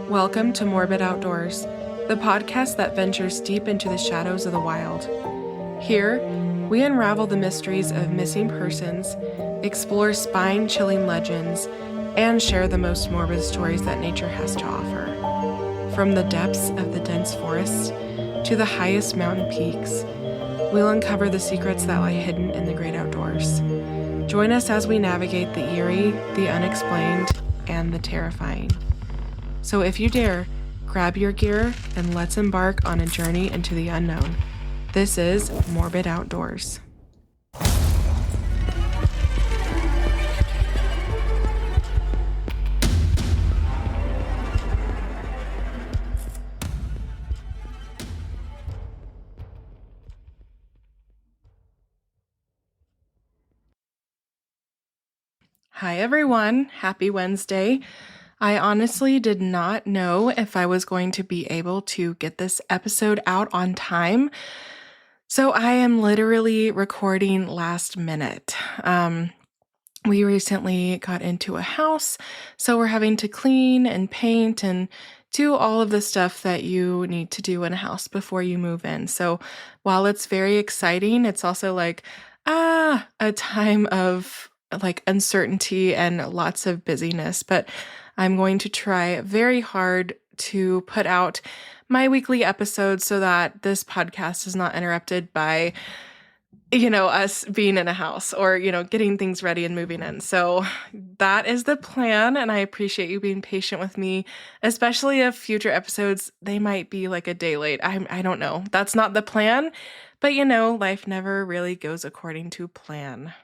Welcome to Morbid Outdoors, the podcast that ventures deep into the shadows of the wild. Here, we unravel the mysteries of missing persons, explore spine-chilling legends, and share the most morbid stories that nature has to offer. From the depths of the dense forests to the highest mountain peaks, we'll uncover the secrets that lie hidden in the great outdoors. Join us as we navigate the eerie, the unexplained, and the terrifying. So if you dare, grab your gear and let's embark on a journey into the unknown. This is Morbid Outdoors. Hi everyone, happy Wednesday. I honestly did not know if I was going to be able to get this episode out on time. So I am literally recording last minute. We recently got into a house, so we're having to clean and paint and do all of the stuff that you need to do in a house before you move in. So while it's very exciting, it's also like, a time of uncertainty and lots of busyness, but I'm going to try very hard to put out my weekly episodes so that this podcast is not interrupted by, us being in a house or, getting things ready and moving in. So that is the plan. And I appreciate you being patient with me, especially if future episodes, they might be like a day late. I don't know. That's not the plan, but life never really goes according to plan.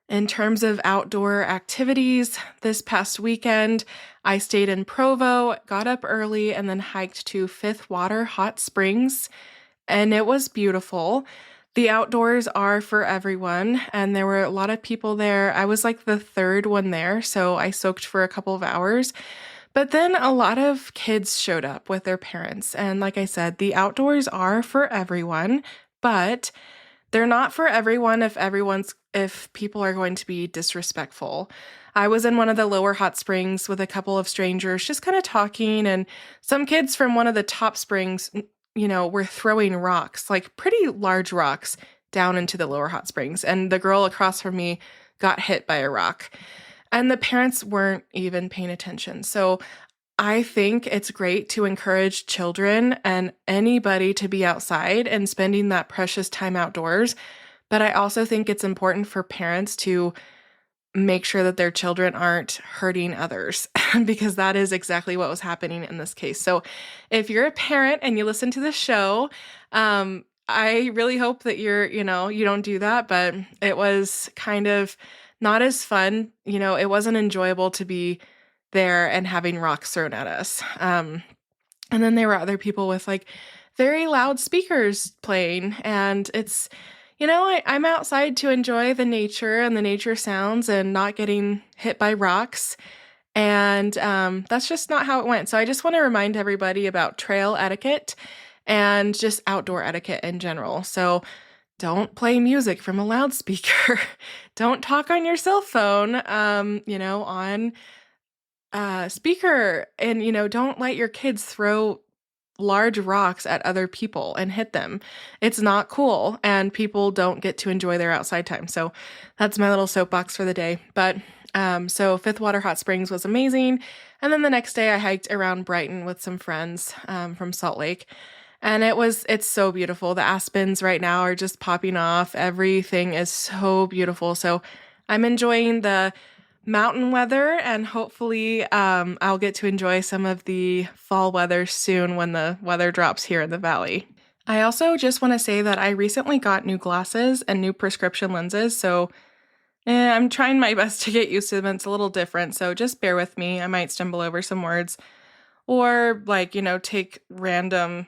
In terms of outdoor activities, this past weekend, I stayed in Provo, got up early, and then hiked to Fifth Water Hot Springs, and it was beautiful. The outdoors are for everyone, and there were a lot of people there. I was like the third one there, so I soaked for a couple of hours. But then a lot of kids showed up with their parents, and like I said, the outdoors are for everyone, but they're not for everyone if people are going to be disrespectful. I was in one of the lower hot springs with a couple of strangers just kind of talking, and some kids from one of the top springs, were throwing rocks, like pretty large rocks, down into the lower hot springs. And the girl across from me got hit by a rock. And the parents weren't even paying attention. So I think it's great to encourage children and anybody to be outside and spending that precious time outdoors. But I also think it's important for parents to make sure that their children aren't hurting others because that is exactly what was happening in this case. So if you're a parent and you listen to the show, I really hope that you don't do that, but it was kind of not as fun. It wasn't enjoyable to be there and having rocks thrown at us. And then there were other people with very loud speakers playing, and it's, I'm outside to enjoy the nature and the nature sounds and not getting hit by rocks. And that's just not how it went. So I just want to remind everybody about trail etiquette and just outdoor etiquette in general. So don't play music from a loudspeaker. Don't talk on your cell phone, on speaker. And, don't let your kids throw large rocks at other people and hit them. It's not cool, and people don't get to enjoy their outside time. So that's my little soapbox for the day. But so Fifth Water Hot Springs was amazing. And then the next day I hiked around Brighton with some friends from Salt Lake. And it's so beautiful. The aspens right now are just popping off. Everything is so beautiful. So I'm enjoying the mountain weather, and hopefully I'll get to enjoy some of the fall weather soon when the weather drops here in the valley. I also just want to say that I recently got new glasses and new prescription lenses, so I'm trying my best to get used to them. It's a little different, so just bear with me. I might stumble over some words or take random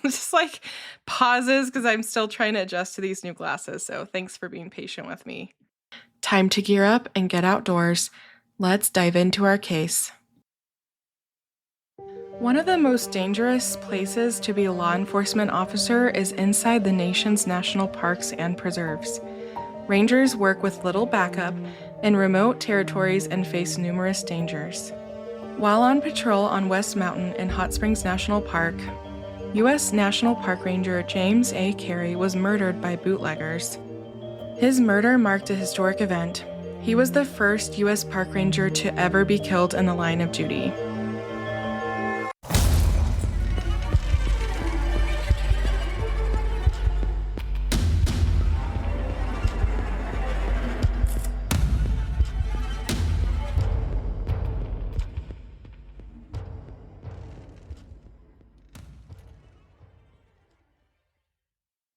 just pauses because I'm still trying to adjust to these new glasses, so thanks for being patient with me. Time to gear up and get outdoors. Let's dive into our case. One of the most dangerous places to be a law enforcement officer is inside the nation's national parks and preserves. Rangers work with little backup in remote territories and face numerous dangers. While on patrol on West Mountain in Hot Springs National Park, U.S. National Park Ranger James A. Cary was murdered by bootleggers. His murder marked a historic event. He was the first U.S. Park Ranger to ever be killed in the line of duty.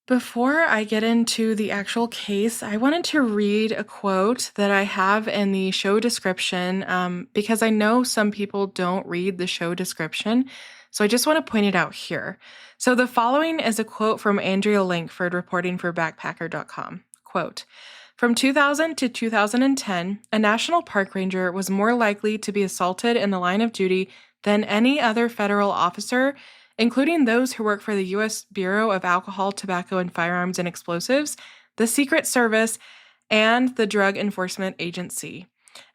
Before I get into the actual case, I wanted to read a quote that I have in the show description because I know some people don't read the show description, so I just want to point it out here. So the following is a quote from Andrea Lankford reporting for Backpacker.com. Quote, "From 2000 to 2010, a national park ranger was more likely to be assaulted in the line of duty than any other federal officer, including those who work for the U.S. Bureau of Alcohol, Tobacco, and Firearms and Explosives, the Secret Service, and the Drug Enforcement Agency.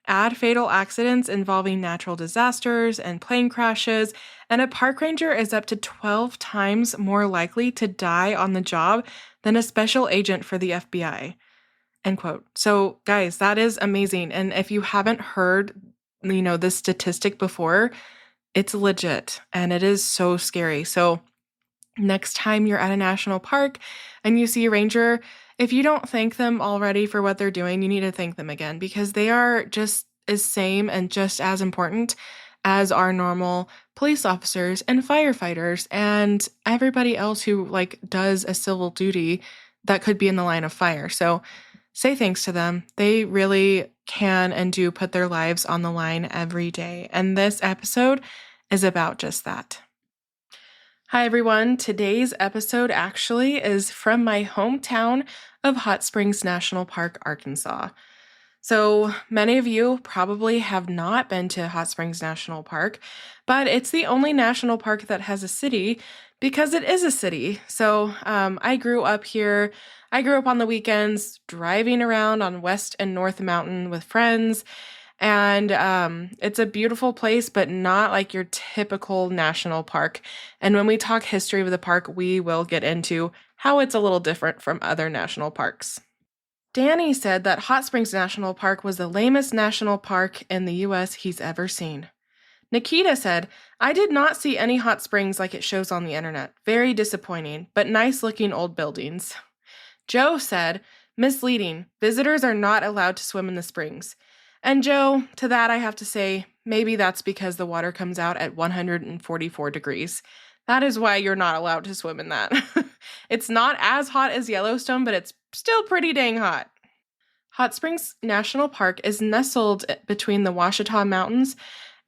Add fatal accidents involving natural disasters and plane crashes, and a park ranger is up to 12 times more likely to die on the job than a special agent for the FBI." End quote. So, guys, that is amazing. And if you haven't heard, this statistic before, it's legit and it is so scary. So next time you're at a national park and you see a ranger, if you don't thank them already for what they're doing, you need to thank them again because they are just as same and just as important as our normal police officers and firefighters and everybody else who does a civil duty that could be in the line of fire. So say thanks to them. They really can and do put their lives on the line every day. And this episode is about just that. Hi, everyone. Today's episode actually is from my hometown of Hot Springs National Park, Arkansas. So many of you probably have not been to Hot Springs National Park, but it's the only national park that has a city because it is a city. So I grew up here. I grew up on the weekends driving around on West and North Mountain with friends. And it's a beautiful place, but not like your typical national park. And when we talk history of the park, we will get into how it's a little different from other national parks. Danny said that Hot Springs National Park was the lamest national park in the U.S. he's ever seen. Nikita said, "I did not see any hot springs like it shows on the internet. Very disappointing, but nice-looking old buildings." Joe said, "Misleading. Visitors are not allowed to swim in the springs." And Joe, to that I have to say, maybe that's because the water comes out at 144 degrees. That is why you're not allowed to swim in that. It's not as hot as Yellowstone, but it's still pretty dang hot. Hot Springs National Park is nestled between the Ouachita Mountains,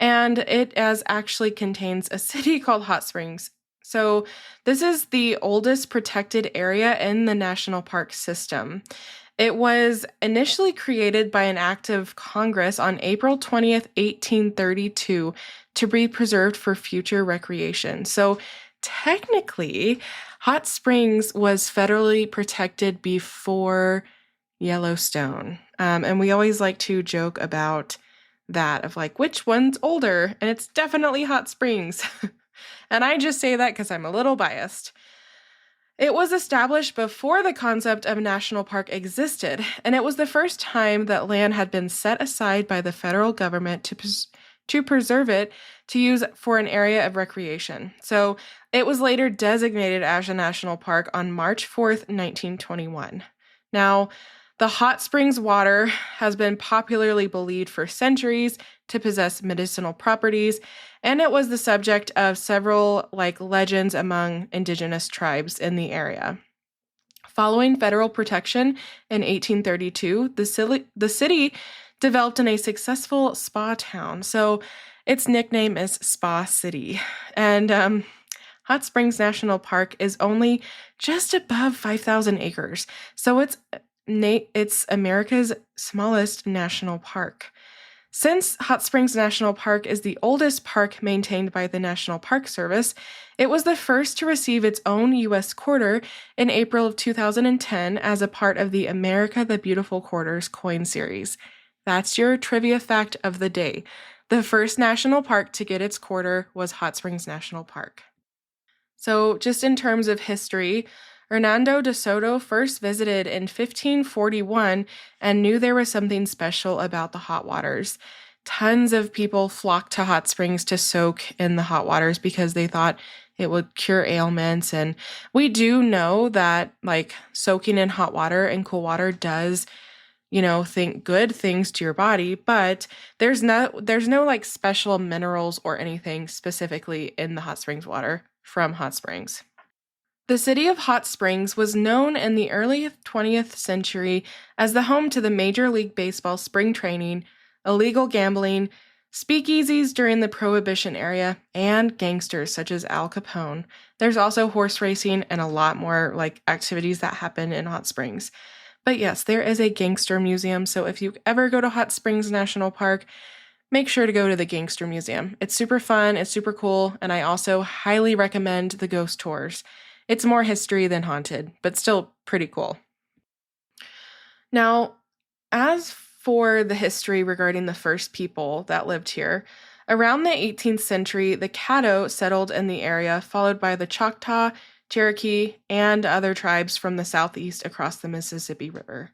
and it actually contains a city called Hot Springs. So this is the oldest protected area in the national park system. It was initially created by an act of Congress on April 20th, 1832, to be preserved for future recreation. So technically, Hot Springs was federally protected before Yellowstone. And we always like to joke about that of which one's older? And it's definitely Hot Springs. And I just say that because I'm a little biased. It was established before the concept of a national park existed, and it was the first time that land had been set aside by the federal government to preserve it to use for an area of recreation. So it was later designated as a national park on March 4th, 1921. Now, the hot springs water has been popularly believed for centuries to possess medicinal properties, and it was the subject of several legends among indigenous tribes in the area. Following federal protection in 1832, the city developed in a successful spa town, so its nickname is Spa City. And Hot Springs National Park is only just above 5,000 acres, so it's America's smallest national park. Since Hot Springs National Park is the oldest park maintained by the National Park Service, it was the first to receive its own U.S. quarter in April of 2010 as a part of the America the Beautiful Quarters coin series. That's your trivia fact of the day. The first national park to get its quarter was Hot Springs National Park. So, just in terms of history, Hernando de Soto first visited in 1541 and knew there was something special about the hot waters. Tons of people flocked to hot springs to soak in the hot waters because they thought it would cure ailments. And we do know that, like, soaking in hot water and cool water does, think good things to your body, but there's no like special minerals or anything specifically in the hot springs water from hot springs. The city of Hot Springs was known in the early 20th century as the home to the Major League Baseball spring training, illegal gambling, speakeasies during the Prohibition era, and gangsters such as Al Capone. There's also horse racing and a lot more like activities that happen in Hot Springs. But yes, there is a gangster museum, so if you ever go to Hot Springs National Park, make sure to go to the Gangster Museum. It's super fun, it's super cool, and I also highly recommend the ghost tours. It's more history than haunted, but still pretty cool. Now, as for the history regarding the first people that lived here, around the 18th century, the Caddo settled in the area, followed by the Choctaw, Cherokee, and other tribes from the southeast across the Mississippi River.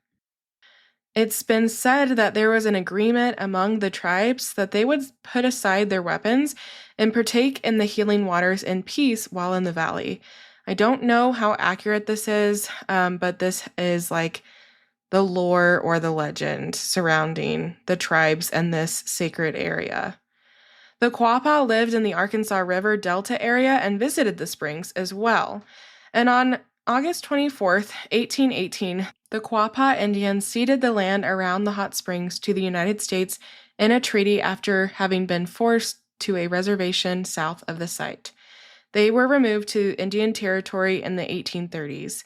It's been said that there was an agreement among the tribes that they would put aside their weapons and partake in the healing waters in peace while in the valley. I don't know how accurate this is, but this is like the lore or the legend surrounding the tribes and this sacred area. The Quapaw lived in the Arkansas River Delta area and visited the springs as well. And on August 24th, 1818, the Quapaw Indians ceded the land around the hot springs to the United States in a treaty after having been forced to a reservation south of the site. They were removed to Indian Territory in the 1830s.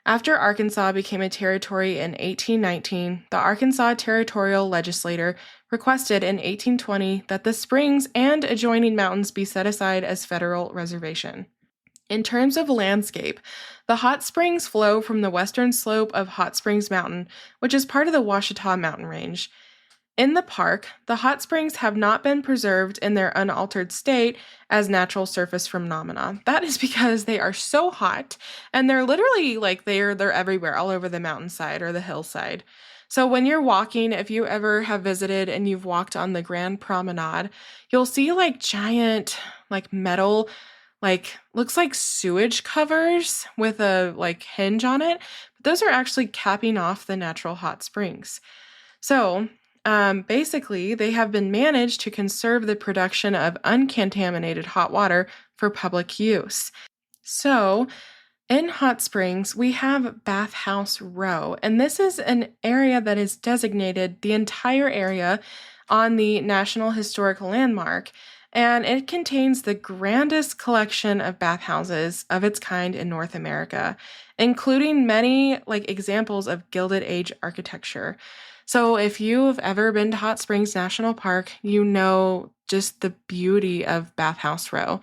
After Arkansas became a territory in 1819, the Arkansas Territorial Legislature requested in 1820 that the springs and adjoining mountains be set aside as federal reservation. In terms of landscape, the hot springs flow from the western slope of Hot Springs Mountain, which is part of the Ouachita Mountain Range. In the park, the hot springs have not been preserved in their unaltered state as natural surface phenomena. That is because they are so hot, and they're literally like they're everywhere, all over the mountainside or the hillside. So when you're walking, if you ever have visited and you've walked on the Grand Promenade, you'll see like giant like metal, like looks like sewage covers with a like hinge on it. But those are actually capping off the natural hot springs. So basically, they have been managed to conserve the production of uncontaminated hot water for public use. So, in Hot Springs, we have Bathhouse Row, and this is an area that is designated the entire area on the National Historic Landmark, and it contains the grandest collection of bathhouses of its kind in North America, including many like examples of Gilded Age architecture. So if you've ever been to Hot Springs National Park, you know just the beauty of Bathhouse Row.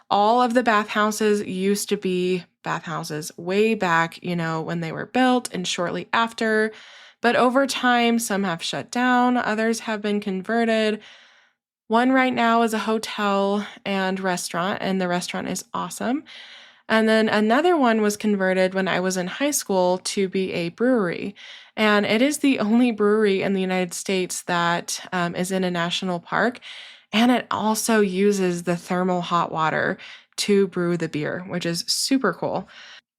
All of the bathhouses used to be bathhouses way back, when they were built and shortly after. But over time, some have shut down, others have been converted. One right now is a hotel and restaurant, and the restaurant is awesome. And then another one was converted when I was in high school to be a brewery. And it is the only brewery in the United States that is in a national park. And it also uses the thermal hot water to brew the beer, which is super cool.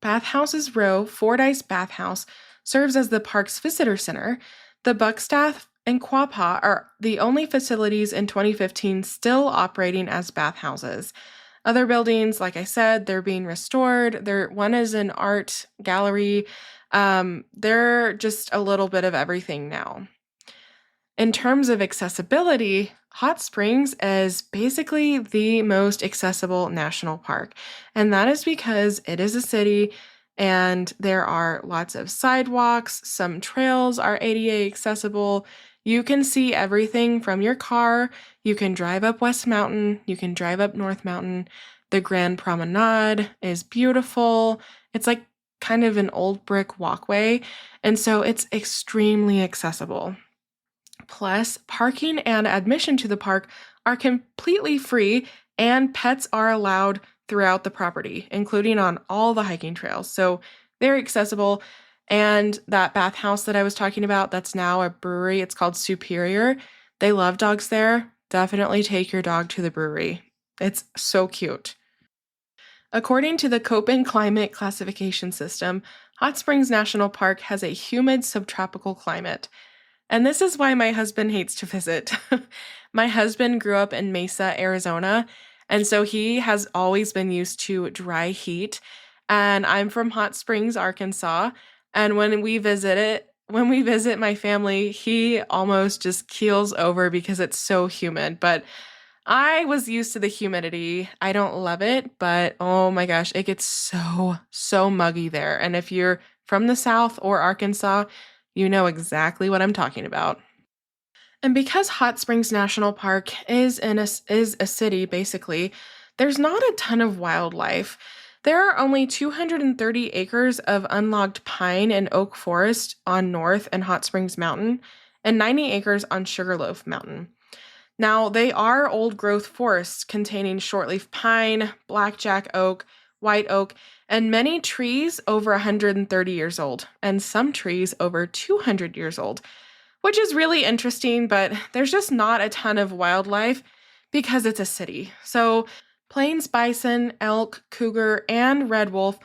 Bathhouses Row Fordyce Bathhouse serves as the park's visitor center. The Buckstaff and Quapaw are the only facilities in 2015 still operating as bathhouses. Other buildings, like I said, they're being restored. One is an art gallery. They're just a little bit of everything now. In terms of accessibility, Hot Springs is basically the most accessible national park, and that is because it is a city and there are lots of sidewalks, some trails are ADA accessible. You can see everything from your car. You can drive up West Mountain, you can drive up North Mountain. The Grand Promenade is beautiful. It's like kind of an old brick walkway, and so it's extremely accessible. Plus, parking and admission to the park are completely free, and pets are allowed throughout the property, including on all the hiking trails. So, very accessible. And that bathhouse that I was talking about, that's now a brewery, it's called Superior. They love dogs there. Definitely take your dog to the brewery. It's so cute. According to the Köppen climate classification system, Hot Springs National Park has a humid subtropical climate. And this is why my husband hates to visit. My husband grew up in Mesa, Arizona, and so he has always been used to dry heat. And I'm from Hot Springs, Arkansas, and when we visit my family, he almost just keels over because it's so humid. But I was used to the humidity. I don't love it, but oh my gosh, it gets so muggy there. And if you're from the South or Arkansas, you know exactly what I'm talking about. And because Hot Springs National Park is a city basically, there's not a ton of wildlife. There are only 230 acres of unlogged pine and oak forest on North and Hot Springs Mountain and 90 acres on Sugarloaf Mountain. Now, they are old growth forests containing shortleaf pine, blackjack oak, white oak, and many trees over 130 years old, and some trees over 200 years old, which is really interesting, but there's just not a ton of wildlife because it's a city. So, plains bison, elk, cougar, and red wolf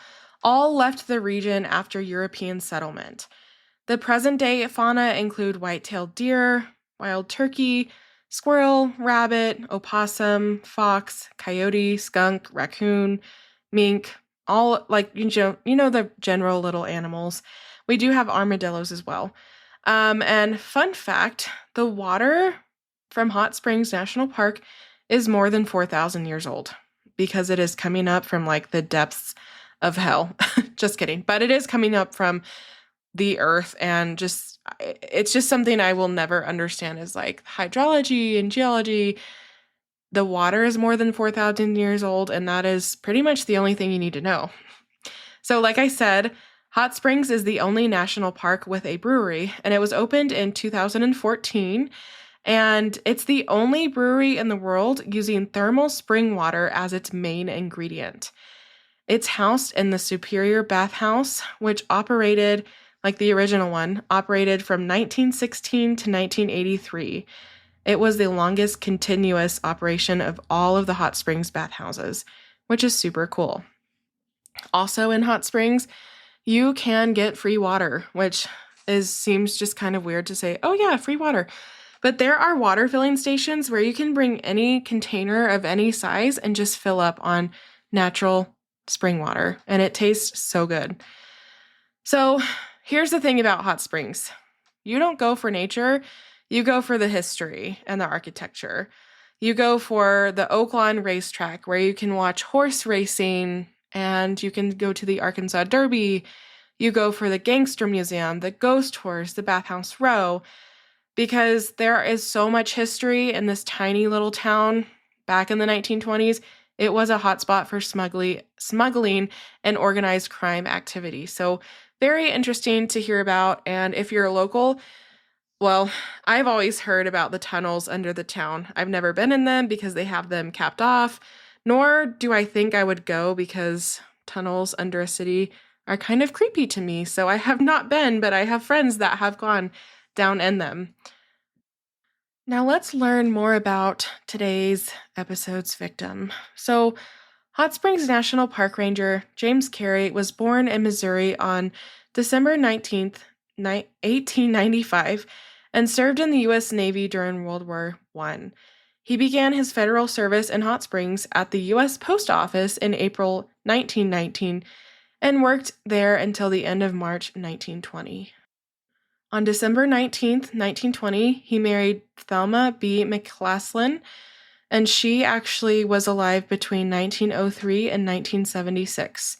all left the region after European settlement. The present-day fauna include white-tailed deer, wild turkey, squirrel, rabbit, opossum, fox, coyote, skunk, raccoon, mink, all like the general little animals. We do have armadillos as well. And fun fact, the water from Hot Springs National Park is more than 4,000 years old because it is coming up from like the depths of hell. Just kidding. But it is coming up from the earth, and it's just something I will never understand is like hydrology and geology. The water is more than 4,000 years old, and that is pretty much the only thing you need to know. So like I said, Hot Springs is the only national park with a brewery, and it was opened in 2014, and it's the only brewery in the world using thermal spring water as its main ingredient. It's housed in the Superior Bathhouse, which operated, like the original one, operated from 1916 to 1983. It was the longest continuous operation of all of the Hot Springs bathhouses, which is super cool. Also in Hot Springs, you can get free water, which seems just kind of weird to say, oh yeah, free water. But there are water filling stations where you can bring any container of any size and just fill up on natural spring water, and it tastes so good. So here's the thing about Hot Springs. You don't go for nature, you go for the history and the architecture. You go for the Oaklawn racetrack where you can watch horse racing, and you can go to the Arkansas Derby. You go for the Gangster Museum, the Ghost Horse, the Bathhouse Row, because there is so much history in this tiny little town. Back in the 1920s, it was a hotspot for smuggling and organized crime activity. So very interesting to hear about. And if you're a local, well, I've always heard about the tunnels under the town. I've never been in them because they have them capped off, nor do I think I would go because tunnels under a city are kind of creepy to me. So I have not been, but I have friends that have gone down in them. Now let's learn more about today's episode's victim. So, Hot Springs National Park Ranger James Cary was born in Missouri on December 19th, 1895, and served in the U.S. Navy during World War I. He began his federal service in Hot Springs at the U.S. Post Office in April 1919 and worked there until the end of March 1920. On December 19th, 1920, he married Thelma B. McClaslin, and she actually was alive between 1903 and 1976.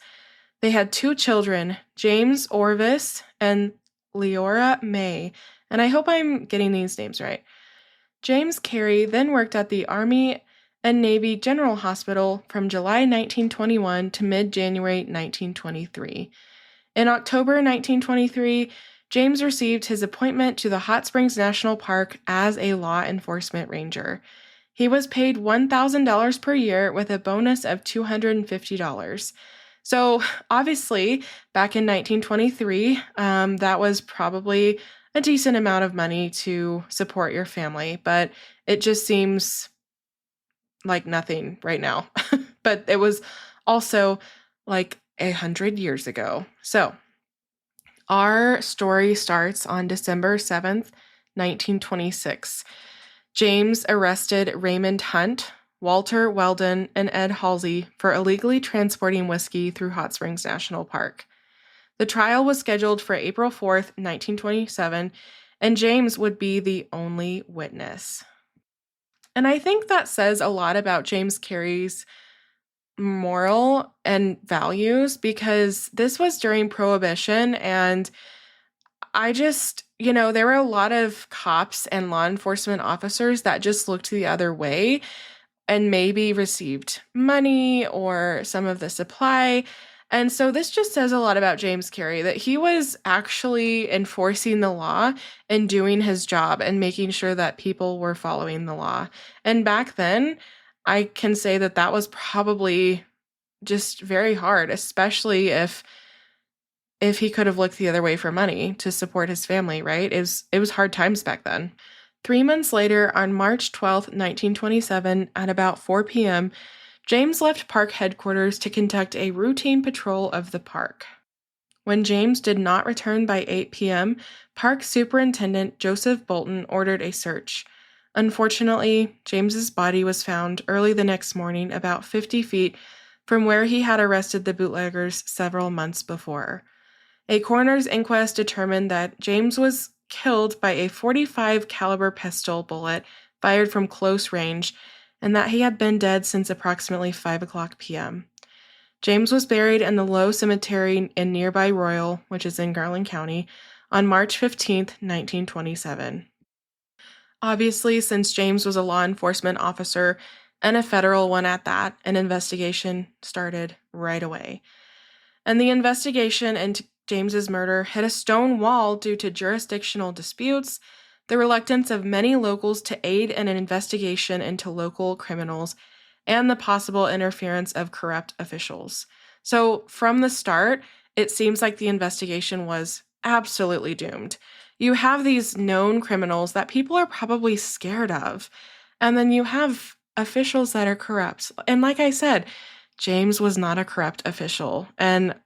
They had 2 children, James Orvis and Leora May, and I hope I'm getting these names right. James Cary then worked at the Army and Navy General Hospital from July 1921 to mid-January 1923. In October 1923, James received his appointment to the Hot Springs National Park as a law enforcement ranger. He was paid $1,000 per year with a bonus of $250. So obviously, back in 1923, that was probably a decent amount of money to support your family, but it just seems like nothing right now. But it was also like 100 years ago. So our story starts on December 7th, 1926. James arrested Raymond Hunt, Walter Weldon, and Ed Halsey for illegally transporting whiskey through Hot Springs National Park. The trial was scheduled for April 4th, 1927, and James would be the only witness. And I think that says a lot about James Cary's moral and values, because this was during Prohibition, and I just, there were a lot of cops and law enforcement officers that just looked the other way and maybe received money or some of the supply. And so this just says a lot about James Cary, that he was actually enforcing the law and doing his job and making sure that people were following the law. And back then, I can say that that was probably just very hard, especially if he could have looked the other way for money to support his family, right? It was hard times back then. 3 months later, on March 12th, 1927, at about 4 p.m., James left park headquarters to conduct a routine patrol of the park. When James did not return by 8 p.m., Park Superintendent Joseph Bolton ordered a search. Unfortunately, James's body was found early the next morning, about 50 feet from where he had arrested the bootleggers several months before. A coroner's inquest determined that James was killed by a .45 caliber pistol bullet fired from close range, and that he had been dead since approximately 5 o'clock p.m. James was buried in the Low Cemetery in nearby Royal, which is in Garland County, on March 15th, 1927. Obviously, since James was a law enforcement officer, and a federal one at that, an investigation started right away. And the investigation into James's murder hit a stone wall due to jurisdictional disputes, the reluctance of many locals to aid in an investigation into local criminals, and the possible interference of corrupt officials. So from the start, it seems like the investigation was absolutely doomed. You have these known criminals that people are probably scared of, and then you have officials that are corrupt. And like I said, James was not a corrupt official, and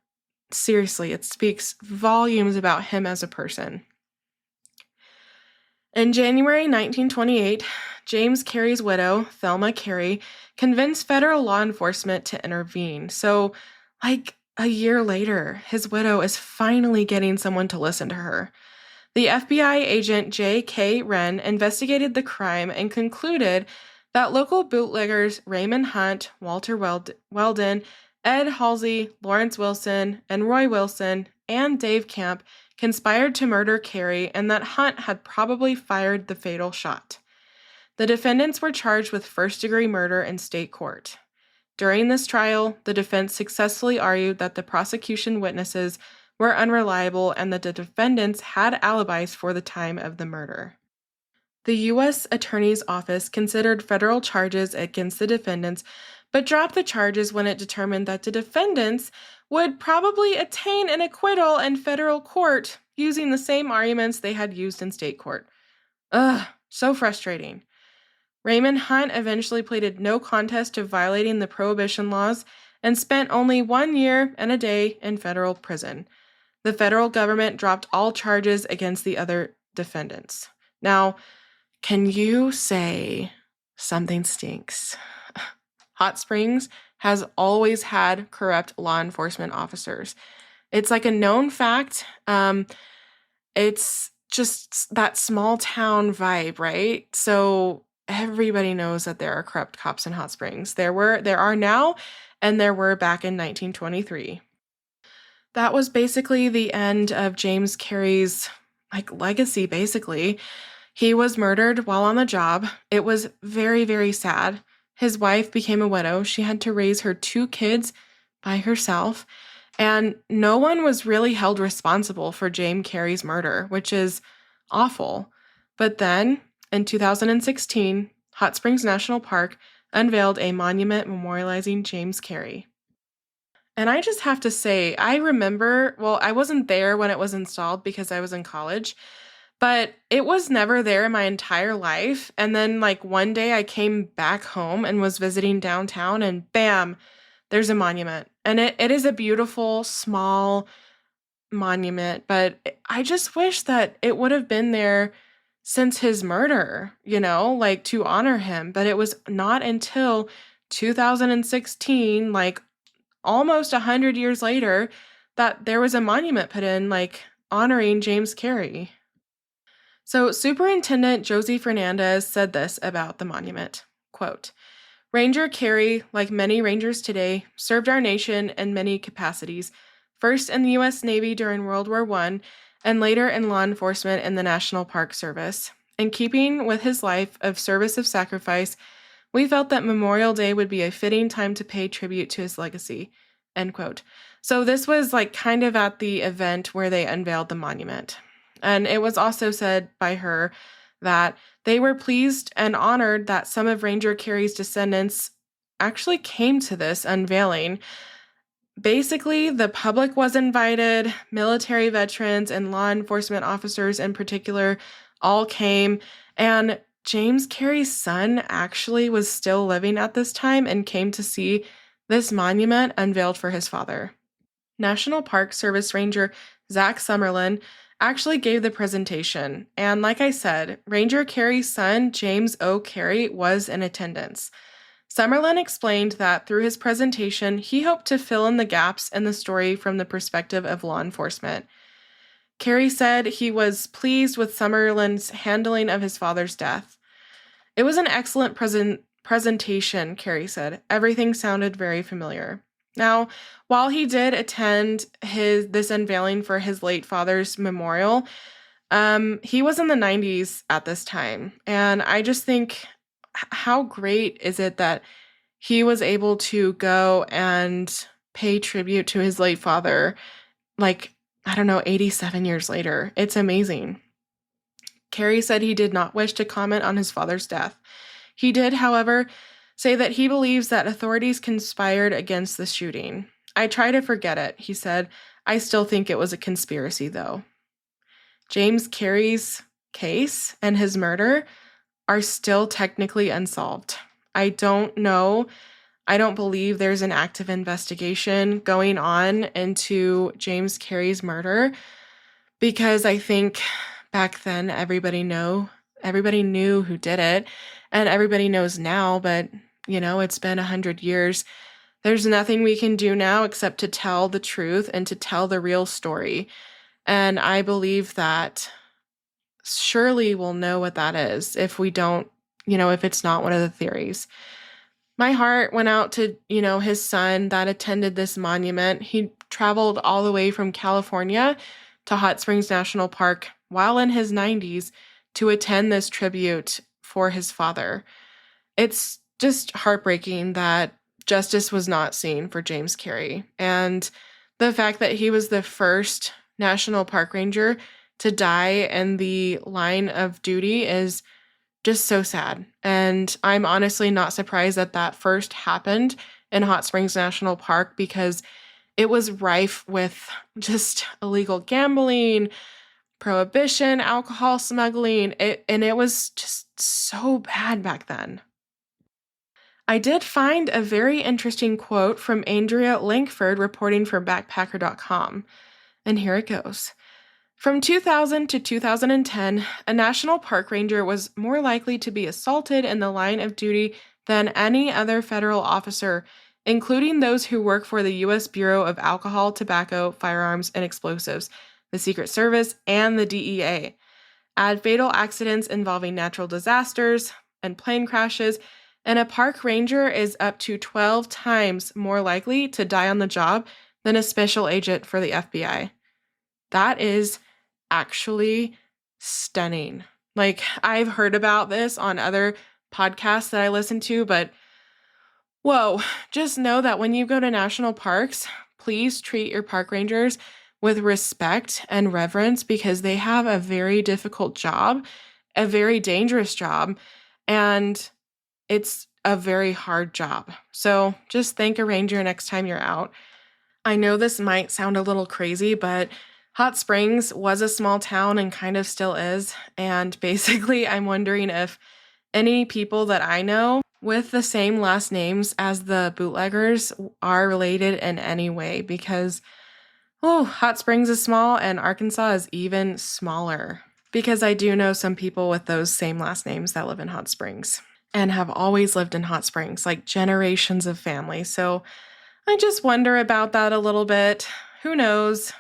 seriously, it speaks volumes about him as a person. In January 1928, James Cary's widow, Thelma Cary, convinced federal law enforcement to intervene. So, like a year later, his widow is finally getting someone to listen to her. The FBI agent J.K. Wren investigated the crime and concluded that local bootleggers Raymond Hunt, Walter Weldon, Ed Halsey, Lawrence Wilson, and Roy Wilson, and Dave Camp conspired to murder Cary, and that Hunt had probably fired the fatal shot. The defendants were charged with first-degree murder in state court. During this trial, the defense successfully argued that the prosecution witnesses were unreliable and that the defendants had alibis for the time of the murder. The U.S. Attorney's Office considered federal charges against the defendants, but dropped the charges when it determined that the defendants would probably attain an acquittal in federal court using the same arguments they had used in state court. Ugh, so frustrating. Raymond Hunt eventually pleaded no contest to violating the Prohibition laws and spent only 1 year and a day in federal prison. The federal government dropped all charges against the other defendants. Now, can you say something stinks? Hot Springs has always had corrupt law enforcement officers. It's like a known fact. It's just that small town vibe, right? So everybody knows that there are corrupt cops in Hot Springs. There are now, and there were back in 1923. That was basically the end of James Cary's legacy, basically. He was murdered while on the job. It was very, very sad. His wife became a widow. She had to raise her 2 kids by herself. And no one was really held responsible for James Cary's murder, which is awful. But then, in 2016, Hot Springs National Park unveiled a monument memorializing James Cary. And I just have to say, I remember, well, I wasn't there when it was installed because I was in college, but it was never there in my entire life. And then, like, one day I came back home and was visiting downtown, and bam, there's a monument. And it is a beautiful, small monument, but I just wish that it would have been there since his murder, like to honor him. But it was not until 2016, like almost 100 years later, that there was a monument put in, like honoring James Cary. So Superintendent Josie Fernandez said this about the monument, quote, Ranger Cary, like many Rangers today, served our nation in many capacities, first in the U.S. Navy during World War I, and later in law enforcement in the National Park Service. In keeping with his life of service of sacrifice, we felt that Memorial Day would be a fitting time to pay tribute to his legacy, end quote. So this was like kind of at the event where they unveiled the monument. And it was also said by her that they were pleased and honored that some of Ranger Cary's descendants actually came to this unveiling. Basically, the public was invited, military veterans and law enforcement officers in particular all came, and James Cary's son actually was still living at this time and came to see this monument unveiled for his father. National Park Service Ranger Zach Summerlin actually gave the presentation, and like I said, Ranger Cary's son, James O. Cary, was in attendance. Summerlin explained that through his presentation, he hoped to fill in the gaps in the story from the perspective of law enforcement. Cary said he was pleased with Summerlin's handling of his father's death. It was an excellent presentation, Cary said. Everything sounded very familiar. Now, while he did attend this unveiling for his late father's memorial, he was in the 90s at this time. And I just think, how great is it that he was able to go and pay tribute to his late father, 87 years later. It's amazing. Cary said he did not wish to comment on his father's death. He did, however, say that he believes that authorities conspired against the shooting. I try to forget it, he said. I still think it was a conspiracy, though. James Cary's case and his murder are still technically unsolved. I don't know. I don't believe there's an active investigation going on into James Cary's murder because I think back then everybody knew who did it, and everybody knows now, but it's been 100 years. There's nothing we can do now except to tell the truth and to tell the real story. And I believe that surely we'll know what that is if we don't, if it's not one of the theories. My heart went out to, his son that attended this monument. He traveled all the way from California to Hot Springs National Park while in his 90s to attend this tribute for his father. It's just heartbreaking that justice was not seen for James Cary. And the fact that he was the first National Park Ranger to die in the line of duty is just so sad. And I'm honestly not surprised that that first happened in Hot Springs National Park because it was rife with just illegal gambling, prohibition, alcohol smuggling, and it was just so bad back then. I did find a very interesting quote from Andrea Lankford reporting for backpacker.com, and here it goes. From 2000 to 2010, a national park ranger was more likely to be assaulted in the line of duty than any other federal officer, including those who work for the U.S. Bureau of Alcohol, Tobacco, Firearms, and Explosives, the Secret Service, and the DEA. Add fatal accidents involving natural disasters and plane crashes, and a park ranger is up to 12 times more likely to die on the job than a special agent for the FBI. That is actually stunning. I've heard about this on other podcasts that I listen to, but whoa, just know that when you go to national parks, please treat your park rangers with respect and reverence because they have a very difficult job, a very dangerous job, and it's a very hard job. So just thank a ranger next time you're out. I know this might sound a little crazy, but Hot Springs was a small town and kind of still is. And basically, I'm wondering if any people that I know with the same last names as the bootleggers are related in any way because, Hot Springs is small and Arkansas is even smaller. Because I do know some people with those same last names that live in Hot Springs and have always lived in Hot Springs, like generations of family. So I just wonder about that a little bit. Who knows?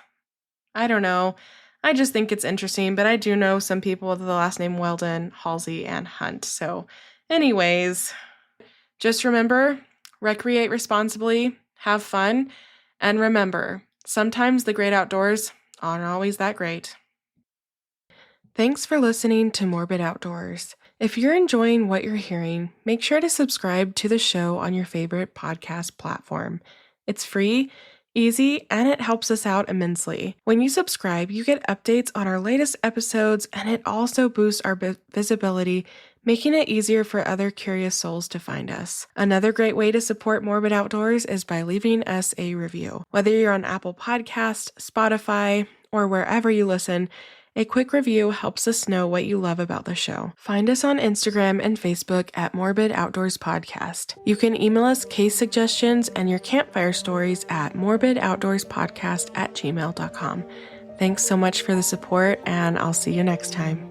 I don't know. I just think it's interesting, but I do know some people with the last name Weldon, Halsey, and Hunt. So anyways, just remember, recreate responsibly, have fun, and remember, sometimes the great outdoors aren't always that great. Thanks for listening to Morbid Outdoors. If you're enjoying what you're hearing, make sure to subscribe to the show on your favorite podcast platform. It's free, easy, and it helps us out immensely. When you subscribe, you get updates on our latest episodes, and it also boosts our visibility, making it easier for other curious souls to find us. Another great way to support Morbid Outdoors is by leaving us a review. Whether you're on Apple Podcasts, Spotify, or wherever you listen, a quick review helps us know what you love about the show. Find us on Instagram and Facebook at Morbid Outdoors Podcast. You can email us case suggestions and your campfire stories at morbidoutdoorspodcast@gmail.com. Thanks so much for the support, and I'll see you next time.